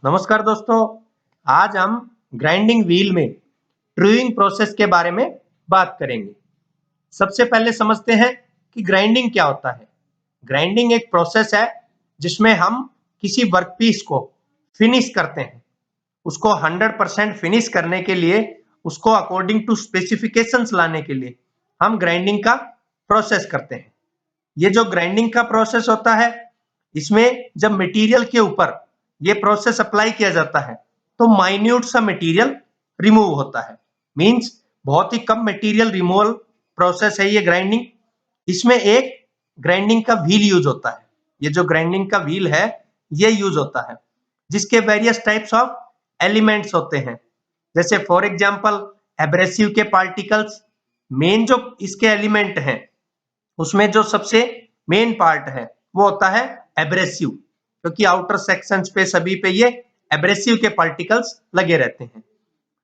नमस्कार दोस्तों, आज हम ग्राइंडिंग व्हील में ट्रूइंग प्रोसेस के बारे में बात करेंगे। सबसे पहले समझते हैं कि ग्राइंडिंग क्या होता है। ग्राइंडिंग एक प्रोसेस है जिसमें हम किसी वर्कपीस को फिनिश करते हैं। उसको 100% फिनिश करने के लिए, उसको अकॉर्डिंग टू स्पेसिफिकेशंस लाने के लिए हम ग्राइंडिंग का प्रोसेस करते हैं। ये जो ग्राइंडिंग का प्रोसेस होता है, इसमें जब मटेरियल के ऊपर ये प्रोसेस अप्लाई किया जाता है तो माइन्यूट सा मटेरियल रिमूव होता है। मींस बहुत ही कम मटेरियल रिमूवल प्रोसेस है ये ग्राइंडिंग। इसमें एक ग्राइंडिंग का व्हील यूज होता है। ये जो ग्राइंडिंग का व्हील है ये यूज होता है, जिसके वेरियस टाइप्स ऑफ एलिमेंट्स होते हैं। जैसे फॉर एग्जांपल एब्रेसिव के पार्टिकल्स, मेन जो इसके एलिमेंट हैं उसमें जो सबसे मेन पार्ट है वो होता है एब्रेसिव, क्योंकि आउटर सेक्शंस पे सभी पे ये एब्रेसिव के पार्टिकल्स लगे रहते हैं।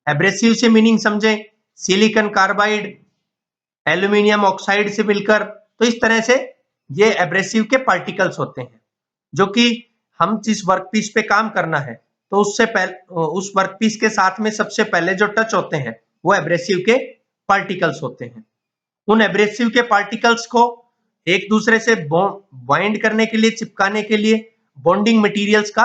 एब्रेसिव से मीनिंग समझे, सिलिकॉन कार्बाइड एल्यूमिनियम ऑक्साइड से मिलकर, तो इस तरह से ये एब्रेसिव के पार्टिकल्स होते हैं, जो कि हम जिस वर्कपीस पे काम करना है तो उससे पहले उस वर्कपीस के साथ में सबसे पहले जो टच होते हैं वो एब्रेसिव के पार्टिकल्स होते हैं। उन एब्रेसिव के पार्टिकल्स को एक दूसरे से बाइंड करने के लिए, चिपकाने के लिए बॉन्डिंग मटेरियल्स का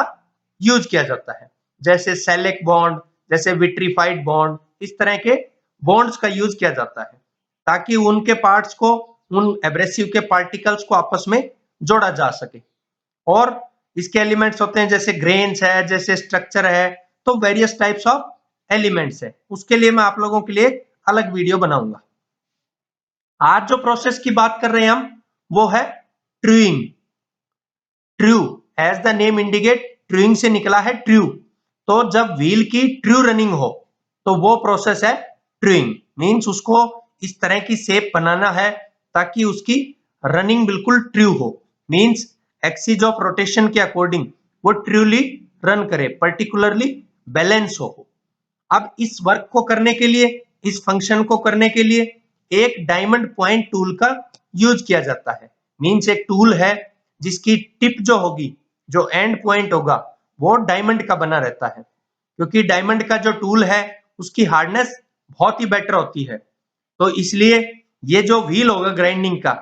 यूज किया जाता है। जैसे सेलेक बॉन्ड, जैसे विट्रीफाइड बॉन्ड, इस तरह के बॉन्ड्स का यूज किया जाता है ताकि उनके पार्ट्स को, उन एब्रेसिव के पार्टिकल्स को आपस में जोड़ा जा सके। और इसके एलिमेंट्स होते हैं जैसे ग्रेन्स है, जैसे स्ट्रक्चर है, तो वेरियस टाइप्स ऑफ एलिमेंट्स है। उसके लिए मैं आप लोगों के लिए अलग वीडियो बनाऊंगा। आज जो प्रोसेस की बात कर रहे हैं हम वो है truing. True as the name indicate, truing से निकला है ट्रू। तो जब व्हील की ट्रू रनिंग हो तो वो प्रोसेस है ट्रूइंग। मींस उसको इस तरह की शेप बनाना है ताकि उसकी रनिंग बिल्कुल ट्रू हो। मींस एक्सिस ऑफ रोटेशन के अकॉर्डिंग वो ट्रूली रन करे, पर्टिकुलरली बैलेंस हो। अब इस वर्क को करने के लिए, इस फंक्शन को करने के लिए एक डायमंड पॉइंट टूल का यूज किया जाता है। मींस एक टूल है जिसकी टिप जो होगी, जो एंड पॉइंट होगा, वो डायमंड का बना रहता है। क्योंकि डायमंड का जो टूल है उसकी हार्डनेस बहुत ही बेटर होती है, तो इसलिए ये जो व्हील होगा ग्राइंडिंग का,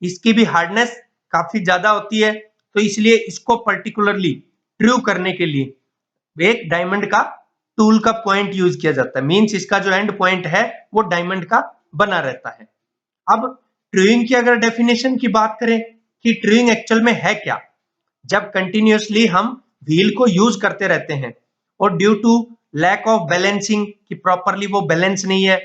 इसकी भी हार्डनेस काफी ज्यादा होती है। तो इसलिए इसको पर्टिकुलरली ट्रू करने के लिए एक डायमंड का टूल का पॉइंट यूज किया जाता है। मींस इसका जो एंड पॉइंट है वो डायमंड का बना रहता है। अब ट्रूइंग की अगर डेफिनेशन की बात करें कि ट्रूइंग एक्चुअल में है क्या, जब कंटिन्यूअसली हम व्हील को यूज करते रहते हैं और due to lack of balancing, कि प्रॉपरली वो बैलेंस नहीं है,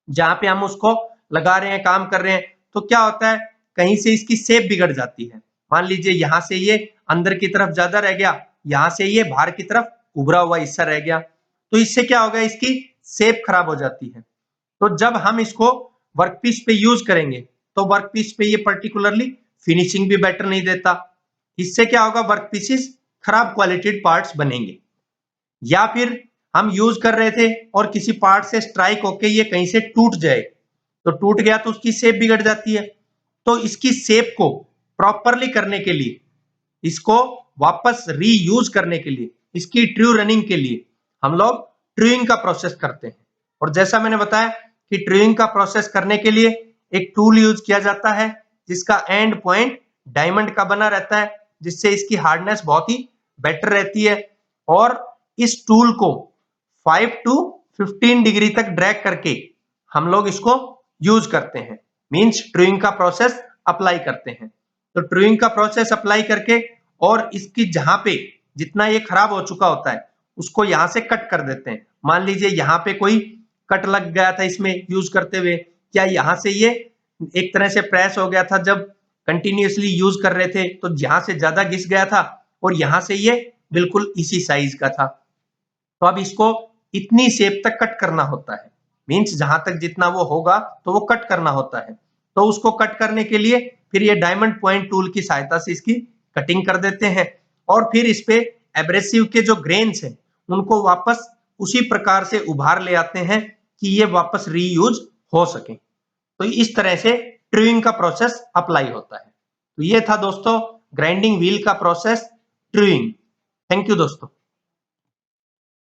जहां पे हम उसको लगा रहे हैं, काम कर रहे हैं, तो क्या होता है, कहीं से इसकी शेप बिगड़ जाती है। मान लीजिए यहां से ये अंदर की तरफ ज्यादा रह गया, यहां से ये बाहर की तरफ उभरा हुआ हिस्सा रह गया, तो इससे क्या होगा, इसकी शेप खराब हो जाती है। तो जब हम इसको वर्कपीस पे यूज करेंगे तो वर्कपीस पे ये पर्टिकुलरली फिनिशिंग भी बेटर नहीं देता। इससे क्या होगा, वर्कपीसेस खराब क्वालिटी पार्ट्स बनेंगे। या फिर हम यूज कर रहे थे और किसी पार्ट से स्ट्राइक होके ये कहीं से टूट जाए, तो टूट गया तो उसकी शेप बिगड़ जाती है। तो इसकी शेप को प्रॉपरली करने के लिए, इसको वापस रीयूज करने के लिए, इसकी ट्रू रनिंग के लिए हम लोग ट्रूइंग का प्रोसेस करते हैं। और जैसा मैंने बताया कि ट्रूइंग का प्रोसेस करने के लिए एक टूल यूज किया जाता है जिसका एंड पॉइंट डायमंड का बना रहता है, जिससे इसकी हार्डनेस बहुत ही बेटर रहती है। और इस टूल को 5 टू 15 डिग्री तक ड्रैग करके हम लोग इसको यूज करते हैं। मींस ट्रूइंग का प्रोसेस अप्लाई करते हैं। तो ट्रूइंग का प्रोसेस अप्लाई करके और इसकी जहां पे जितना ये खराब हो चुका होता है उसको यहां से कट कर देते हैं। मान लीजिए यहाँ पे कोई कट लग गया था इसमें यूज करते हुए, क्या यहाँ से ये एक तरह से प्रेस हो गया था जब कंटिन्यूअसली यूज कर रहे थे, तो यहाँ से ज्यादा घिस गया था और यहाँ से ये बिल्कुल इसी साइज का था। तो अब इसको इतनी शेप तक कट करना होता है। मींस जहां तक जितना वो होगा तो वो कट करना होता है। तो उसको कट करने के लिए फिर ये डायमंड पॉइंट टूल की सहायता से इसकी कटिंग कर देते हैं और फिर इस पे एब्रेसिव के जो ग्रेन्स हैं उनको वापस उसी प्रकार से उभार ले आते हैं कि ये वापस रीयूज हो सके। तो इस तरह से ट्रूइंग का प्रोसेस अप्लाई होता है। तो ये था दोस्तों ग्राइंडिंग व्हील का प्रोसेस, ट्रूइंग। थैंक यू दोस्तों।